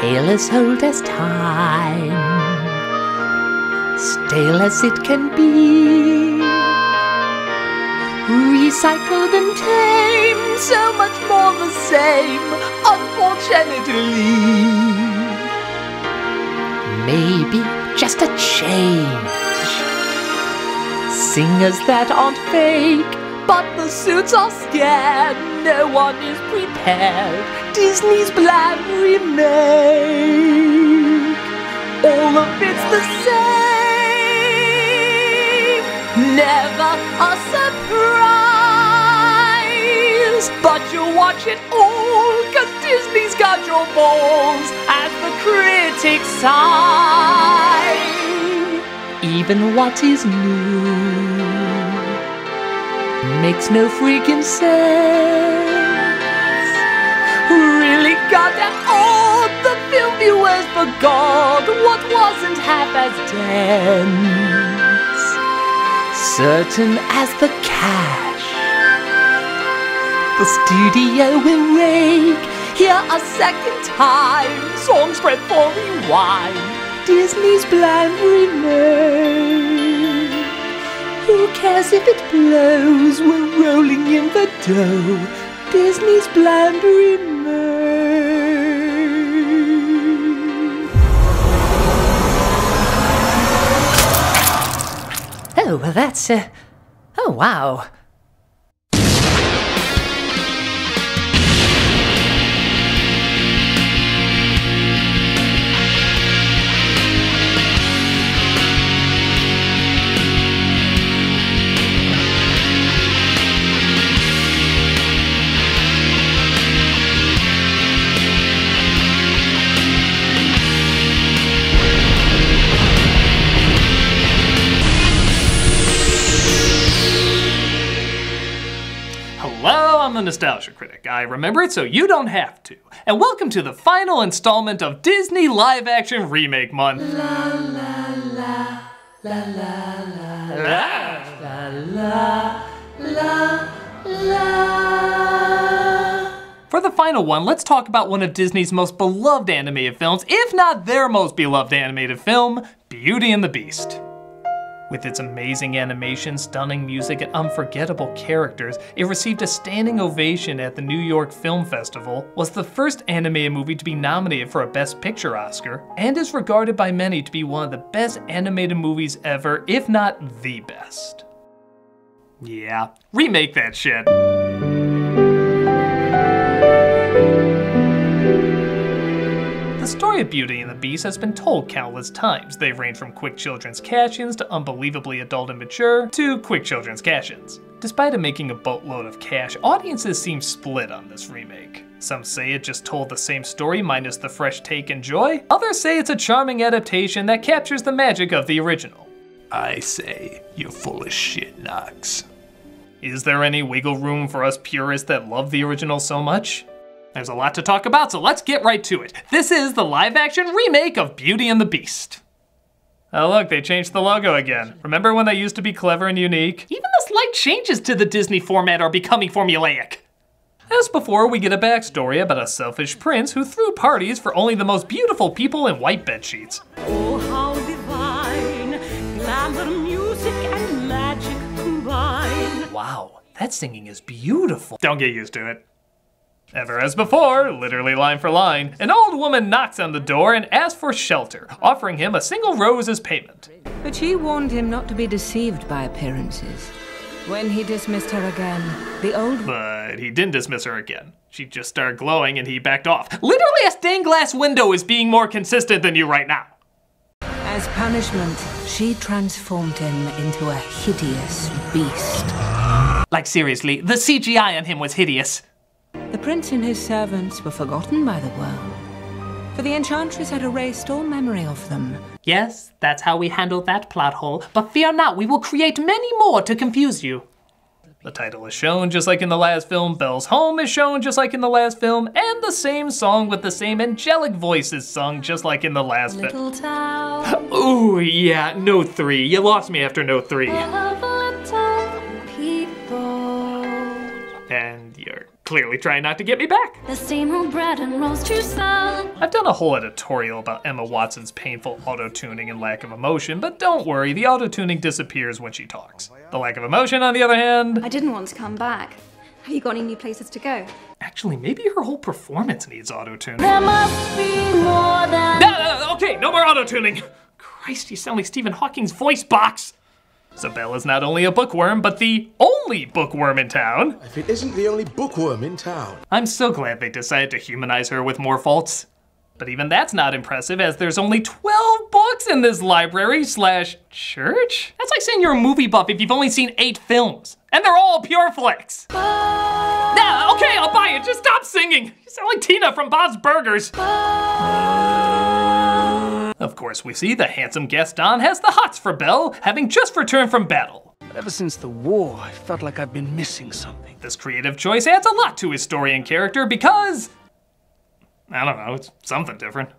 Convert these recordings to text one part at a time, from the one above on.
tale as old as time, stale as it can be, recycled and tame, so much more the same, unfortunately. Maybe just a change, singers that aren't fake, but the suits are scared, no one is prepared. Disney's bland remake, all of it's the same, never a surprise. But you'll watch it all, 'cause Disney's got your balls, as the critics sigh. Even what is new makes no freaking sense. Really goddamn odd, the film viewers forgot what wasn't half as dense. Certain as the cash, the studio will rake here a second time. Song spread for rewind, Disney's bland remake. Who cares if it blows? We're rolling in the dough. Disney's bland remake. Oh, well that's, oh wow. Hello, I'm the Nostalgia Critic. I remember it so you don't have to. And welcome to the final installment of Disney Live Action Remake Month. La la la, la la la, la la la la. For the final one, let's talk about one of Disney's most beloved animated films, if not their most beloved animated film, Beauty and the Beast. With its amazing animation, stunning music, and unforgettable characters, it received a standing ovation at the New York Film Festival, was the first animated movie to be nominated for a Best Picture Oscar, and is regarded by many to be one of the best animated movies ever, if not the best. Yeah, remake that shit. The story of Beauty and the Beast has been told countless times. They range from quick children's cash-ins to unbelievably adult and mature to quick children's cash-ins. Despite it making a boatload of cash, audiences seem split on this remake. Some say it just told the same story minus the fresh take and joy. Others say it's a charming adaptation that captures the magic of the original. I say, you're full of shit, Knox. Is there any wiggle room for us purists that love the original so much? There's a lot to talk about, so let's get right to it. This is the live-action remake of Beauty and the Beast. Oh look, they changed the logo again. Remember when they used to be clever and unique? Even the slight changes to the Disney format are becoming formulaic. As before, we get a backstory about a selfish prince who threw parties for only the most beautiful people in white bedsheets. Oh, how divine, glamour, music, and magic combine. Wow, that singing is beautiful. Don't get used to it. Ever as before, literally line for line, an old woman knocks on the door and asks for shelter, offering him a single rose as payment. But she warned him not to be deceived by appearances. When he dismissed her again, the old... But he didn't dismiss her again. She just started glowing and he backed off. Literally a stained glass window is being more consistent than you right now. As punishment, she transformed him into a hideous beast. Like seriously, the CGI on him was hideous. The prince and his servants were forgotten by the world, for the enchantress had erased all memory of them. Yes, that's how we handled that plot hole, but fear not, we will create many more to confuse you. The title is shown just like in the last film, Belle's home is shown just like in the last film, and the same song with the same angelic voice is sung just like in the last film. Ooh, yeah, note 3. You lost me after note 3. And you're clearly trying not to get me back. The same old bread and rolls to sell. I've done a whole editorial about Emma Watson's painful auto-tuning and lack of emotion, but don't worry, the auto-tuning disappears when she talks. The lack of emotion, on the other hand... I didn't want to come back. Have you got any new places to go? Actually, maybe her whole performance needs auto-tuning. There must be more than... Okay, no more auto-tuning! Christ, you sound like Stephen Hawking's voice box! So Belle is not only a bookworm, but the only bookworm in town. If it isn't the only bookworm in town. I'm so glad they decided to humanize her with more faults. But even that's not impressive, as there's only 12 books in this library/church? That's like saying you're a movie buff if you've only seen 8 films. And they're all pure flicks. Nah, okay, I'll buy it, just stop singing. You sound like Tina from Bob's Burgers. Of course, we see the handsome Gaston has the hots for Belle, having just returned from battle. But ever since the war, I felt like I've been missing something. This creative choice adds a lot to his story and character because... I don't know, it's something different.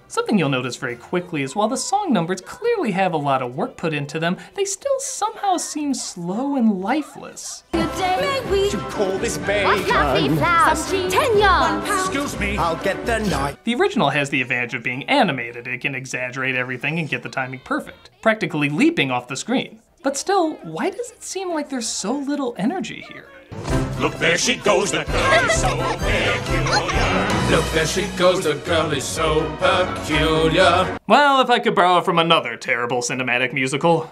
Something you'll notice very quickly is while the song numbers clearly have a lot of work put into them, they still somehow seem slow and lifeless. Good day. May we Call this bay. fluffy flowers? 10 yards. Excuse me. I'll get the knife. The original has the advantage of being animated. It can exaggerate everything and get the timing perfect, practically leaping off the screen. But still, why does it seem like there's so little energy here? Look, there she goes, the girl is so peculiar. Look, there she goes, the girl is so peculiar. Well, if I could borrow from another terrible cinematic musical.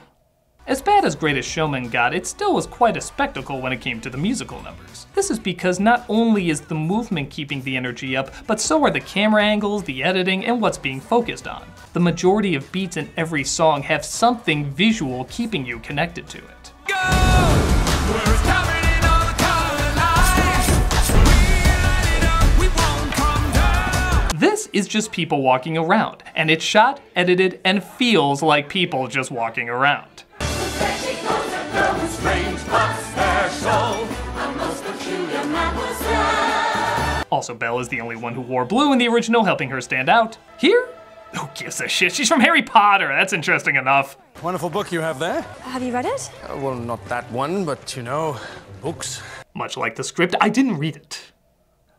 As bad as Greatest Showman got, it still was quite a spectacle when it came to the musical numbers. This is because not only is the movement keeping the energy up, but so are the camera angles, the editing, and what's being focused on. The majority of beats in every song have something visual keeping you connected to it. This is just people walking around, and it's shot, edited, and feels like people just walking around. Also, Belle is the only one who wore blue in the original, helping her stand out. Here? Who gives a shit? She's from Harry Potter. That's interesting enough. Wonderful book you have there. Have you read it? Well, not that one, but you know, books. Much like the script, I didn't read it.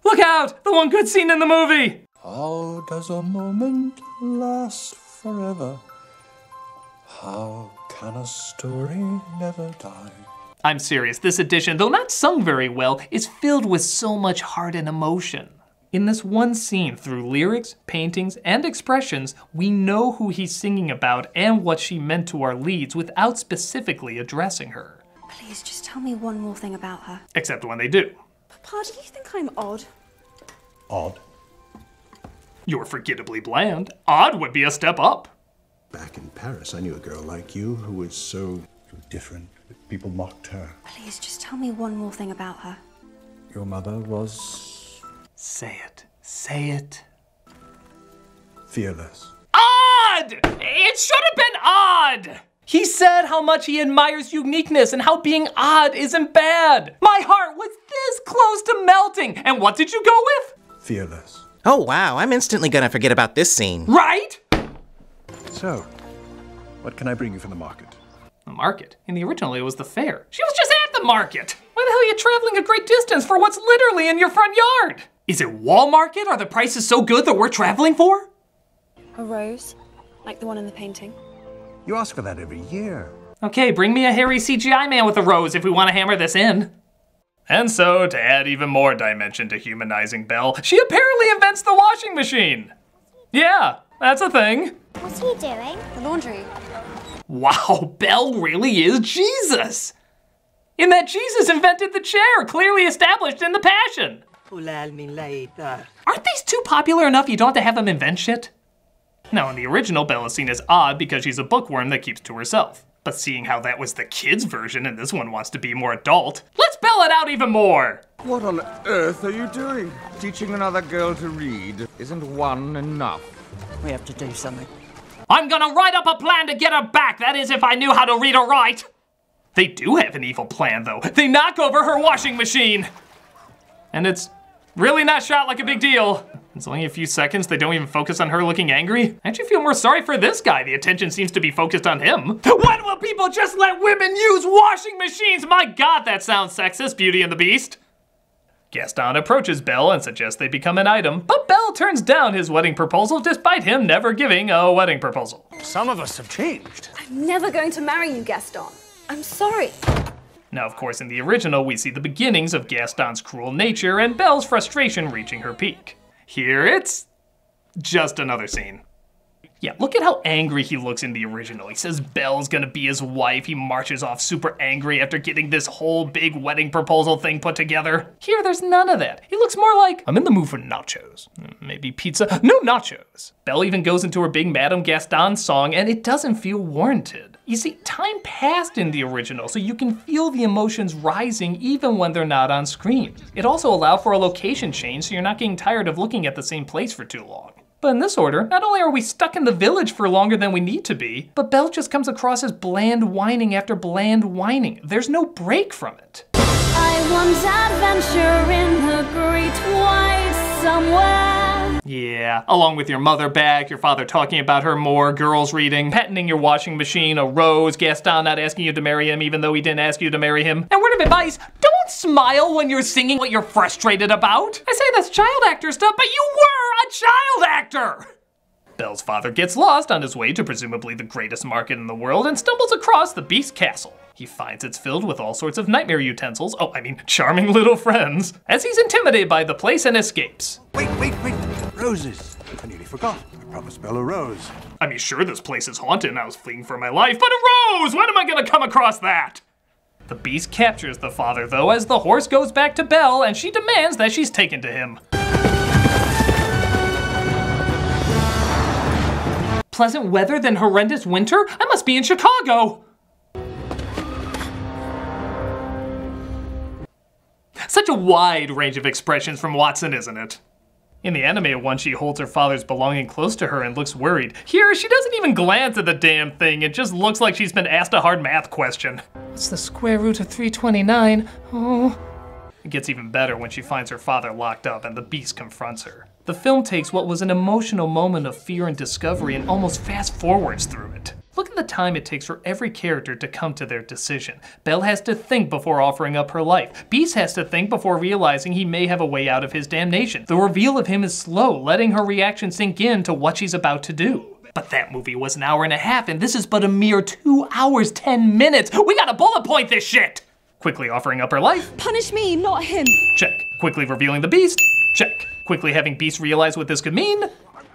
Look out! The one good scene in the movie! How does a moment last forever? How can a story never die? I'm serious, this edition, though not sung very well, is filled with so much heart and emotion. In this one scene, through lyrics, paintings, and expressions, we know who he's singing about and what she meant to our leads without specifically addressing her. Please, just tell me one more thing about her. Except when they do. Papa, do you think I'm odd? Odd. You're forgettably bland. Odd would be a step up. Back in Paris, I knew a girl like you who was so Different. People mocked her. Please, just tell me one more thing about her. Your mother was Say it. Say it. fearless. Odd! It should have been odd! He said how much he admires uniqueness and how being odd isn't bad. My heart was this close to melting. And what did you go with? Fearless. Oh wow, I'm instantly gonna forget about this scene. Right? So, what can I bring you from the market? The market. In the original, it was the fair. She was just at the market. Why the hell are you traveling a great distance for what's literally in your front yard? Is it Walmart? Are the prices so good that we're traveling for? A rose? Like the one in the painting? You ask for that every year. Okay, bring me a hairy CGI man with a rose if we want to hammer this in. And so, to add even more dimension to humanizing Belle, she apparently invents the washing machine. Yeah, that's a thing. What are you doing? The laundry. Wow, Belle really is Jesus. In that Jesus invented the chair, clearly established in the Passion. Aren't these two popular enough you don't have to have them invent shit? Now, in the original, Belle is seen as odd because she's a bookworm that keeps to herself. But seeing how that was the kids' version and this one wants to be more adult, let's Belle it out even more! What on earth are you doing? Teaching another girl to read isn't one enough. We have to do something. I'm gonna write up a plan to get her back, that is if I knew how to read or write! They do have an evil plan though. They knock over her washing machine! And it's really not shot like a big deal. It's only a few seconds, they don't even focus on her looking angry. I actually feel more sorry for this guy. The attention seems to be focused on him. When will people just let women use washing machines? My God, that sounds sexist, Beauty and the Beast. Gaston approaches Belle and suggests they become an item, but Belle turns down his wedding proposal despite him never giving a wedding proposal. Some of us have changed. I'm never going to marry you, Gaston. I'm sorry. Now, of course, in the original, we see the beginnings of Gaston's cruel nature and Belle's frustration reaching her peak. Here, it's just another scene. Yeah, look at how angry he looks in the original. He says Belle's gonna be his wife. He marches off super angry after getting this whole big wedding proposal thing put together. Here, there's none of that. He looks more like, I'm in the mood for nachos. Maybe pizza. No nachos. Belle even goes into her big Madame Gaston song, and it doesn't feel warranted. You see, time passed in the original, so you can feel the emotions rising even when they're not on screen. It also allowed for a location change, so you're not getting tired of looking at the same place for too long. But in this order, not only are we stuck in the village for longer than we need to be, but Belle just comes across as bland whining after bland whining. There's no break from it. I once adventure in the great white somewhere. Yeah, along with your mother back, your father talking about her more, girls reading, patenting your washing machine, a rose, Gaston not asking you to marry him even though he didn't ask you to marry him. And word of advice, don't smile when you're singing what you're frustrated about. I say that's child actor stuff, but you were a child actor! Belle's father gets lost on his way to presumably the greatest market in the world and stumbles across the Beast Castle. He finds it's filled with all sorts of nightmare utensils, charming little friends, as he's intimidated by the place and escapes. Wait. Roses. I nearly forgot. I promised Belle a rose. I mean, sure, this place is haunted and I was fleeing for my life, but a rose! When am I gonna come across that? The beast captures the father, though, as the horse goes back to Belle and she demands that she's taken to him. Pleasant weather, then horrendous winter? I must be in Chicago! Such a wide range of expressions from Watson, isn't it? In the animated one, she holds her father's belonging close to her and looks worried. Here, she doesn't even glance at the damn thing. It just looks like she's been asked a hard math question. What's the square root of 329? Oh. It gets even better when she finds her father locked up and the beast confronts her. The film takes what was an emotional moment of fear and discovery and almost fast forwards through it. Look at the time it takes for every character to come to their decision. Belle has to think before offering up her life. Beast has to think before realizing he may have a way out of his damnation. The reveal of him is slow, letting her reaction sink in to what she's about to do. But that movie was an hour and a half, and this is but a mere 2 hours, 10 minutes. We gotta bullet point this shit! Quickly offering up her life. Punish me, not him. Check. Quickly revealing the beast. Check. Quickly having Beast realize what this could mean.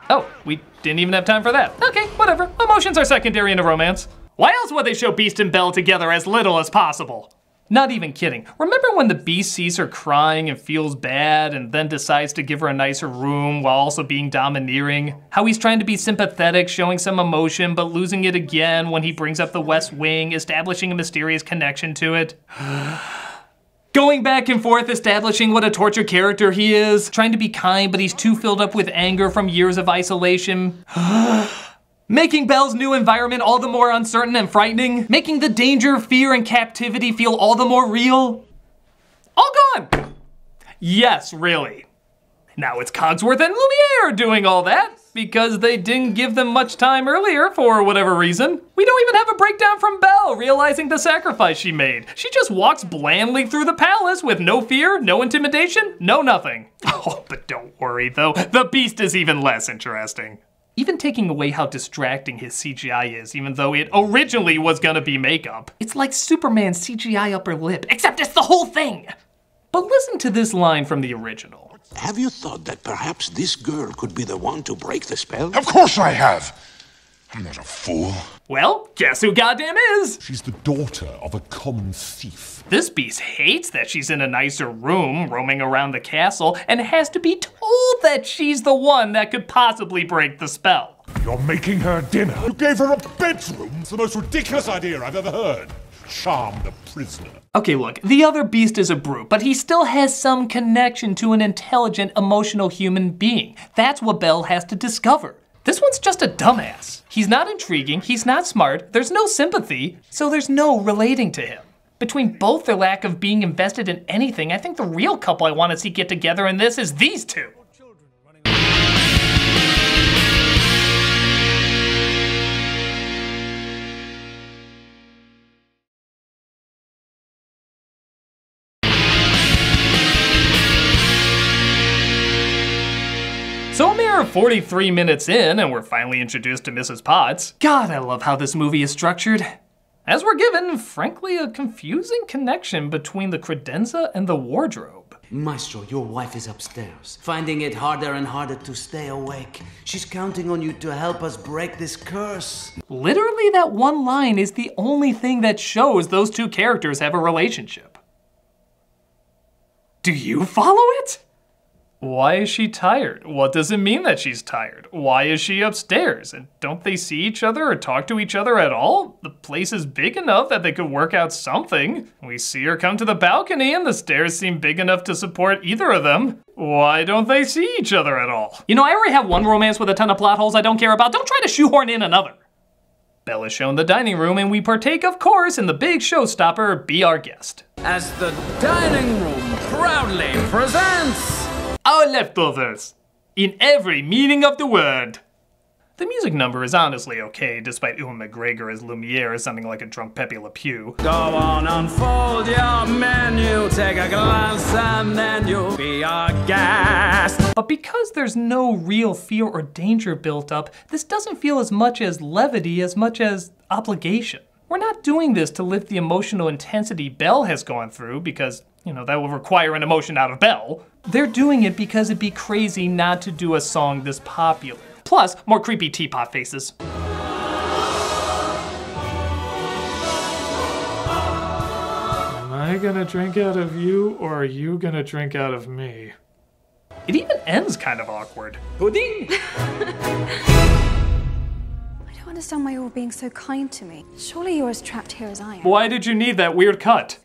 Oh, we didn't even have time for that. Okay, whatever. Emotions are secondary in a romance. Why else would they show Beast and Belle together as little as possible? Not even kidding. Remember when the Beast sees her crying and feels bad and then decides to give her a nicer room while also being domineering? How he's trying to be sympathetic, showing some emotion, but losing it again when he brings up the West Wing, establishing a mysterious connection to it? Going back and forth, establishing what a tortured character he is, trying to be kind, but he's too filled up with anger from years of isolation. Making Belle's new environment all the more uncertain and frightening, making the danger, fear, and captivity feel all the more real. All gone! Yes, really. Now it's Cogsworth and Lumiere doing all that, because they didn't give them much time earlier for whatever reason. We don't even have a breakdown from Belle realizing the sacrifice she made. She just walks blandly through the palace with no fear, no intimidation, no nothing. Oh, but don't worry though, the Beast is even less interesting. Even taking away how distracting his CGI is, even though it originally was gonna be makeup. It's like Superman's CGI upper lip, except it's the whole thing. But listen to this line from the original. Have you thought that perhaps this girl could be the one to break the spell? Of course I have. I'm not a fool. Well, guess who goddamn is? She's the daughter of a common thief. This beast hates that she's in a nicer room, roaming around the castle, and has to be told that she's the one that could possibly break the spell. You're making her dinner. You gave her a bedroom. It's the most ridiculous idea I've ever heard. Charm the prisoner. Okay, look, the other beast is a brute, but he still has some connection to an intelligent, emotional human being. That's what Belle has to discover. This one's just a dumbass. He's not intriguing, he's not smart, there's no sympathy, so there's no relating to him. Between both their lack of being invested in anything, I think the real couple I want to see get together in this is these two. So a mere 43 minutes in, and we're finally introduced to Mrs. Potts. God, I love how this movie is structured. As we're given, frankly, a confusing connection between the credenza and the wardrobe. Maestro, your wife is upstairs, finding it harder and harder to stay awake. She's counting on you to help us break this curse. Literally, that one line is the only thing that shows those two characters have a relationship. Do you follow it? Why is she tired? What does it mean that she's tired? Why is she upstairs? And don't they see each other or talk to each other at all? The place is big enough that they could work out something. We see her come to the balcony and the stairs seem big enough to support either of them. Why don't they see each other at all? You know, I already have one romance with a ton of plot holes I don't care about. Don't try to shoehorn in another. Belle is shown the dining room and we partake, of course, in the big showstopper, Be Our Guest. As the dining room proudly presents... Our leftovers, in every meaning of the word. The music number is honestly okay, despite Ewan McGregor as Lumiere sounding like a drunk Pepe Le Pew. Go on, unfold your menu, take a glance and then you'll be our guest. But because there's no real fear or danger built up, this doesn't feel as much as levity as much as obligation. We're not doing this to lift the emotional intensity Belle has gone through because, you know, that will require an emotion out of Belle. They're doing it because it'd be crazy not to do a song this popular. Plus, more creepy teapot faces. Am I gonna drink out of you, or are you gonna drink out of me? It even ends kind of awkward. Pudding! I don't understand why you're being so kind to me. Surely you're as trapped here as I am. Why did you need that weird cut?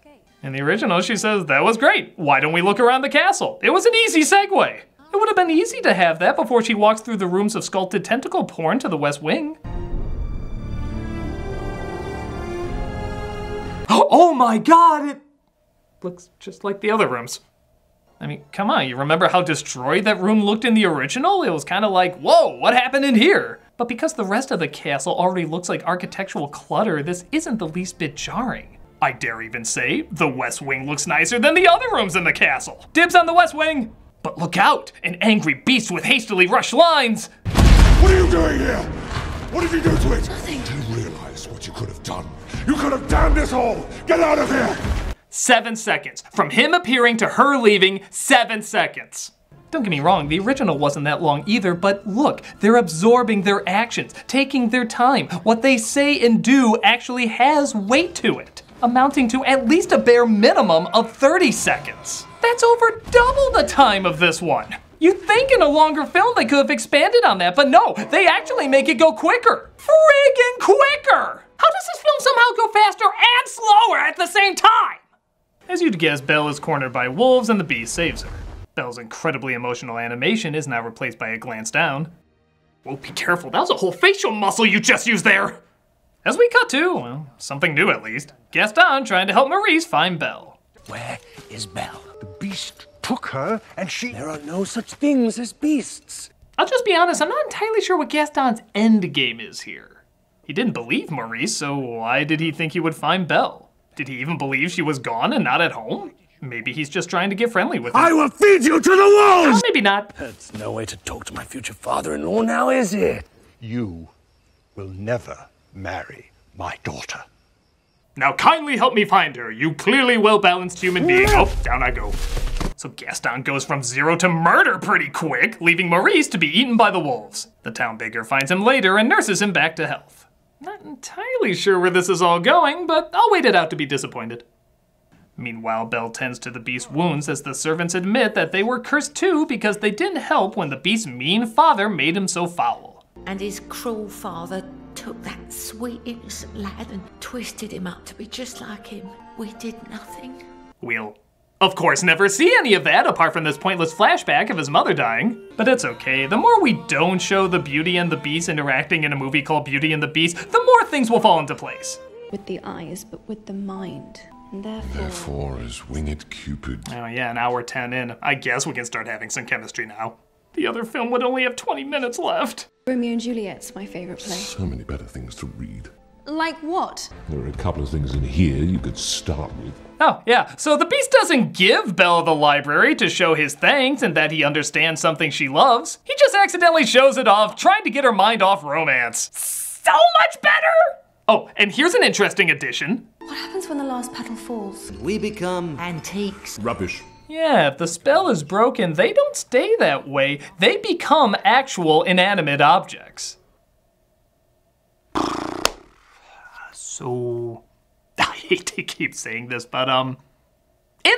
In the original, she says, that was great. Why don't we look around the castle? It was an easy segue. It would have been easy to have that before she walks through the rooms of sculpted tentacle porn to the West Wing. Oh my God, it looks just like the other rooms. I mean, come on, you remember how destroyed that room looked in the original? It was kind of like, whoa, what happened in here? But because the rest of the castle already looks like architectural clutter, this isn't the least bit jarring. I dare even say, the West Wing looks nicer than the other rooms in the castle. Dibs on the West Wing! But look out, an angry beast with hastily rushed lines! What are you doing here? What did you do to it? Nothing. Do you realize what you could have done? You could have damned us all! Get out of here! 7 seconds. From him appearing to her leaving, 7 seconds. Don't get me wrong, the original wasn't that long either, but look, they're absorbing their actions, taking their time. What they say and do actually has weight to it, amounting to at least a bare minimum of 30 seconds. That's over double the time of this one. You'd think in a longer film they could have expanded on that, but no, they actually make it go quicker. Friggin' quicker! How does this film somehow go faster and slower at the same time? As you'd guess, Belle is cornered by wolves and the beast saves her. Belle's incredibly emotional animation is now replaced by a glance down. Whoa, be careful, that was a whole facial muscle you just used there! As we cut to, well, something new at least, Gaston trying to help Maurice find Belle. Where is Belle? The beast took her, and she... There are no such things as beasts. I'll just be honest, I'm not entirely sure what Gaston's end game is here. He didn't believe Maurice, so why did he think he would find Belle? Did he even believe she was gone and not at home? Maybe he's just trying to get friendly with her. I will feed you to the wolves! Maybe not. That's no way to talk to my future father-in-law now, is it? You will never marry my daughter. Now kindly help me find her, you clearly well-balanced human being. Oh, down I go. So Gaston goes from 0 to murder pretty quick, leaving Maurice to be eaten by the wolves. The town beggar finds him later and nurses him back to health. Not entirely sure where this is all going, but I'll wait it out to be disappointed. Meanwhile, Belle tends to the beast's wounds as the servants admit that they were cursed too because they didn't help when the beast's mean father made him so foul. And his cruel father took that sweet innocent lad and twisted him up to be just like him. We did nothing. We'll, of course, never see any of that apart from this pointless flashback of his mother dying. But it's okay, the more we don't show the Beauty and the Beast interacting in a movie called Beauty and the Beast, the more things will fall into place. With the eyes, but with the mind. And therefore is winged Cupid. Oh yeah, an hour 10 in. I guess we can start having some chemistry now. The other film would only have 20 minutes left. Romeo and Juliet's my favorite play. So many better things to read. Like what? There are a couple of things in here you could start with. Oh, yeah, so the Beast doesn't give Belle the library to show his thanks and that he understands something she loves. He just accidentally shows it off, trying to get her mind off romance. So much better! Oh, and here's an interesting addition. What happens when the last petal falls? We become antiques. Rubbish. Yeah, if the spell is broken, they don't stay that way. They become actual inanimate objects. So, I hate to keep saying this, but in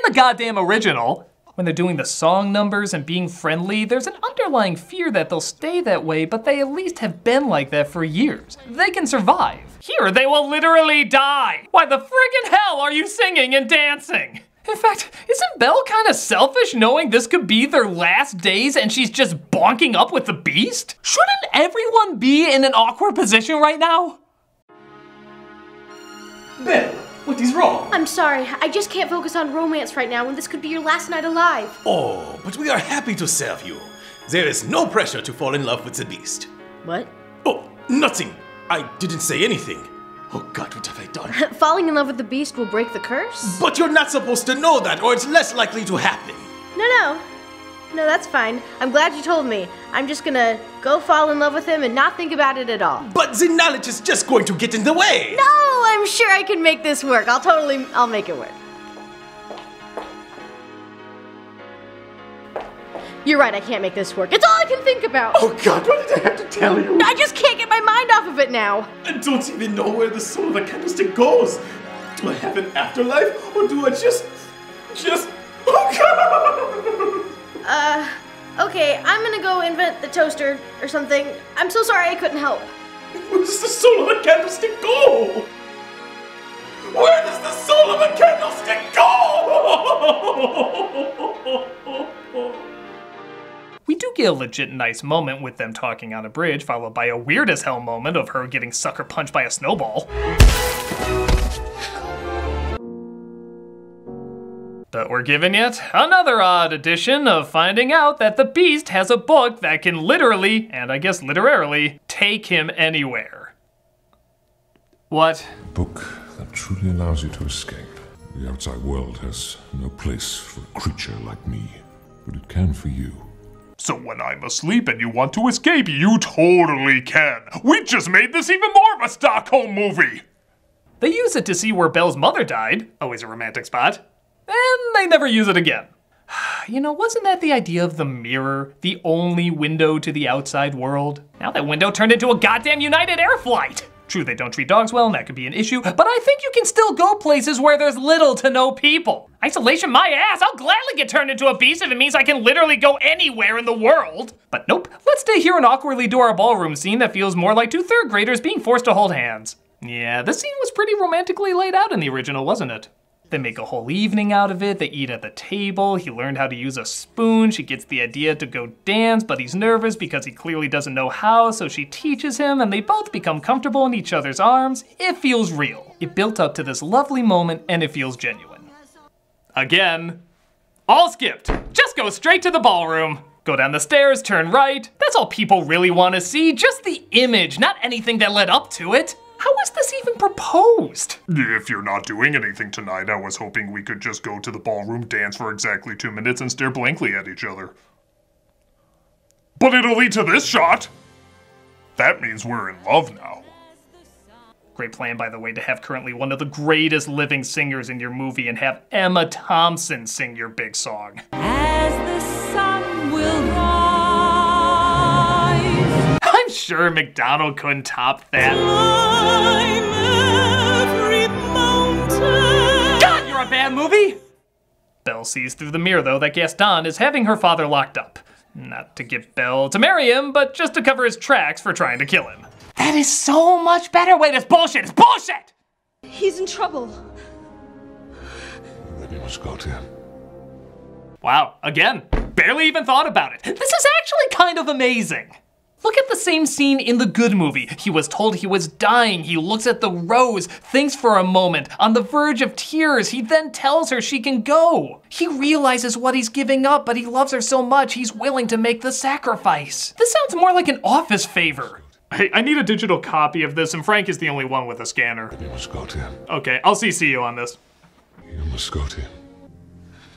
the goddamn original, when they're doing the song numbers and being friendly, there's an underlying fear that they'll stay that way, but they at least have been like that for years. They can survive. Here, they will literally die. Why the friggin' hell are you singing and dancing? In fact, isn't Belle kind of selfish knowing this could be their last days and she's just bonking up with the Beast? Shouldn't everyone be in an awkward position right now? Belle, what is wrong? I'm sorry, I just can't focus on romance right now when this could be your last night alive. Oh, but we are happy to serve you. There is no pressure to fall in love with the Beast. What? Oh, nothing. I didn't say anything. Oh God, what have I done? Falling in love with the Beast will break the curse? But you're not supposed to know that, or it's less likely to happen. No, that's fine. I'm glad you told me. I'm just gonna go fall in love with him and not think about it at all. But the knowledge is just going to get in the way. No, I'm sure I can make this work. I'll make it work. You're right, I can't make this work. It's all I can think about. Oh God, what did I have to tell you? I just can't get my mind off of it now. I don't even know where the soul of the candlestick goes. Do I have an afterlife, or do I just... Oh God! Okay, I'm gonna go invent the toaster or something. I'm so sorry I couldn't help. Where does the soul of the candlestick go? Where does the soul of the candlestick go? We do get a legit nice moment with them talking on a bridge, followed by a weird as hell moment of her getting sucker punched by a snowball. But we're given yet another odd addition of finding out that the Beast has a book that can literally, and I guess literarily, take him anywhere. What? A book that truly allows you to escape. The outside world has no place for a creature like me, but it can for you. So when I'm asleep and you want to escape, you totally can. We just made this even more of a Stockholm movie. They use it to see where Belle's mother died, always a romantic spot, and they never use it again. You know, wasn't that the idea of the mirror, the only window to the outside world? Now that window turned into a goddamn United Air flight. True, they don't treat dogs well, and that could be an issue, but I think you can still go places where there's little to no people. Isolation my ass, I'll gladly get turned into a beast if it means I can literally go anywhere in the world. But nope, let's stay here and awkwardly do our ballroom scene that feels more like two third graders being forced to hold hands. Yeah, this scene was pretty romantically laid out in the original, wasn't it? They make a whole evening out of it, they eat at the table, he learned how to use a spoon, she gets the idea to go dance, but he's nervous because he clearly doesn't know how, so she teaches him, and they both become comfortable in each other's arms. It feels real. It built up to this lovely moment, and it feels genuine. Again, all skipped. Just go straight to the ballroom. Go down the stairs, turn right. That's all people really want to see, just the image, not anything that led up to it. How was this even proposed? If you're not doing anything tonight, I was hoping we could just go to the ballroom, dance for exactly 2 minutes, and stare blankly at each other. But it'll lead to this shot! That means we're in love now. Great plan, by the way, to have currently one of the greatest living singers in your movie and have Emma Thompson sing your big song. As the sun will rise. I'm sure McDonald couldn't top that. God, you're a bad movie! Belle sees through the mirror, though, that Gaston is having her father locked up. Not to get Belle to marry him, but just to cover his tracks for trying to kill him. That is so much better. Wait, it's bullshit. It's bullshit! He's in trouble. Then you must go to him. Wow, again, barely even thought about it. This is actually kind of amazing. Look at the same scene in the Good Movie. He was told he was dying. He looks at the rose, thinks for a moment, on the verge of tears. He then tells her she can go. He realizes what he's giving up, but he loves her so much he's willing to make the sacrifice. This sounds more like an office favor. Hey, I need a digital copy of this, and Frank is the only one with a scanner. You must go to him. Okay, I'll CC you on this. You must go to him.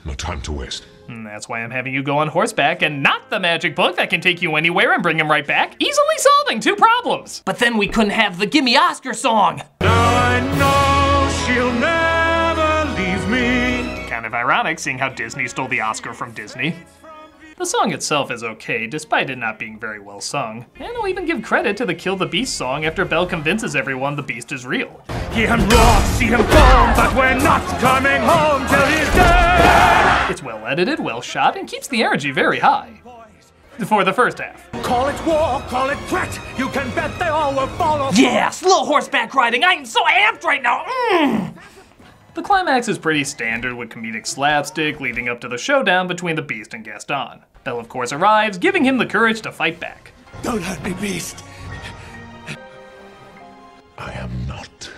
No time to waste. And that's why I'm having you go on horseback and not the magic book that can take you anywhere and bring him right back, easily solving 2 problems. But then we couldn't have the Gimme Oscar song. I know she'll never leave me. Kind of ironic, seeing how Disney stole the Oscar from Disney. The song itself is okay, despite it not being very well sung. And I'll even give credit to the Kill the Beast song after Belle convinces everyone the Beast is real. Hear him roar, see him fall, but we're not coming home till he's dead. It's well edited, well shot, and keeps the energy very high. For the first half. Call it war, call it threat, you can bet they all will follow. Yeah, slow horseback riding, I am so amped right now! The climax is pretty standard with comedic slapstick leading up to the showdown between the Beast and Gaston. Belle, of course, arrives, giving him the courage to fight back. Don't hurt me, Beast. I am not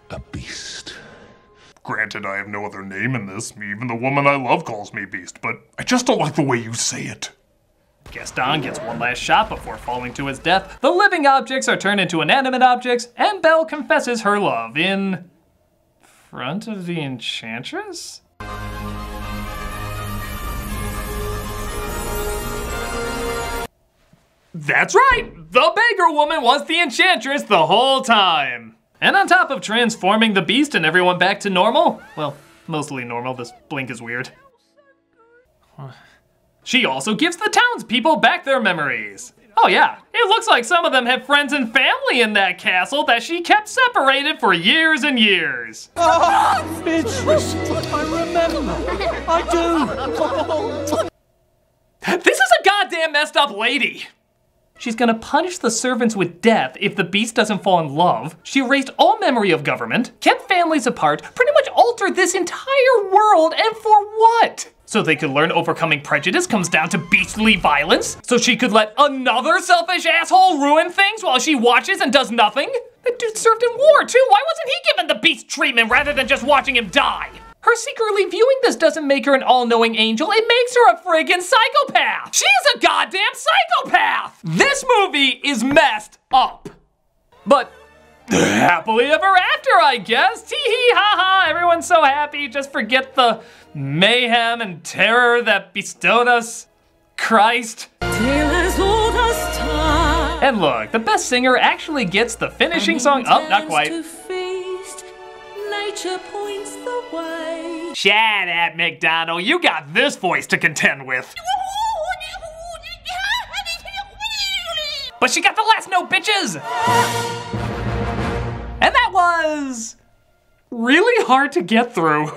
a beast. Granted, I have no other name in this. Even the woman I love calls me Beast, but I just don't like the way you say it. Gaston gets one last shot before falling to his death. The living objects are turned into inanimate objects, and Belle confesses her love in front of the Enchantress? That's right! The beggar woman was the Enchantress the whole time! And on top of transforming the Beast and everyone back to normal, well, mostly normal, this blink is weird. She also gives the townspeople back their memories. Oh yeah, it looks like some of them have friends and family in that castle that she kept separated for years and years. It's what I remember. I do. This is a goddamn messed up lady. She's gonna punish the servants with death if the Beast doesn't fall in love. She erased all memory of government, kept families apart, pretty much altered this entire world, and for what? So they could learn overcoming prejudice comes down to beastly violence? So she could let another selfish asshole ruin things while she watches and does nothing? That dude served in war too, why wasn't he given the Beast treatment rather than just watching him die? Her secretly viewing this doesn't make her an all-knowing angel, it makes her a friggin' psychopath! She is a goddamn psychopath! This movie is messed up. But happily ever after, I guess. Tee hee ha ha, everyone's so happy, just forget the mayhem and terror that bestowed us Christ. And look, the best singer actually gets the finishing song up, not quite. Nature points the way. Shut up, McDonald, you got this voice to contend with. But she got the last note, bitches! And that was really hard to get through.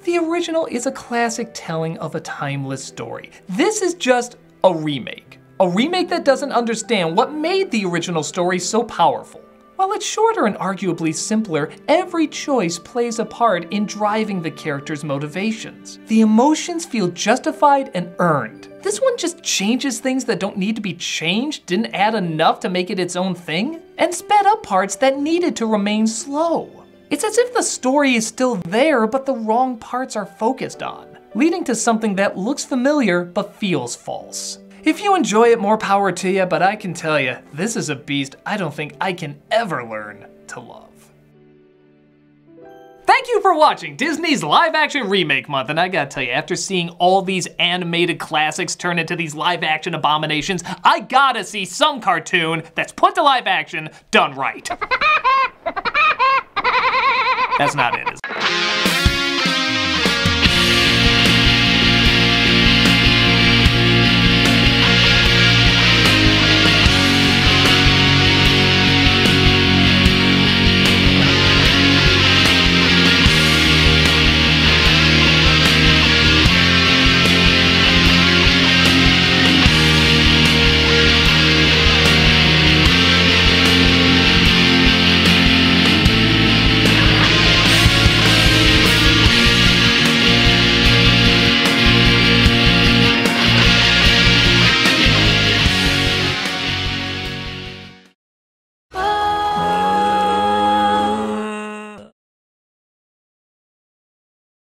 The original is a classic telling of a timeless story. This is just a remake. A remake that doesn't understand what made the original story so powerful. While it's shorter and arguably simpler, every choice plays a part in driving the character's motivations. The emotions feel justified and earned. This one just changes things that don't need to be changed, didn't add enough to make it its own thing, and sped up parts that needed to remain slow. It's as if the story is still there, but the wrong parts are focused on, leading to something that looks familiar but feels false. If you enjoy it, more power to you, but I can tell you, this is a beast I don't think I can ever learn to love. Thank you for watching Disney's live action remake month, and I gotta tell you, after seeing all these animated classics turn into these live action abominations, I gotta see some cartoon that's put to live action done right. That's not it, is it?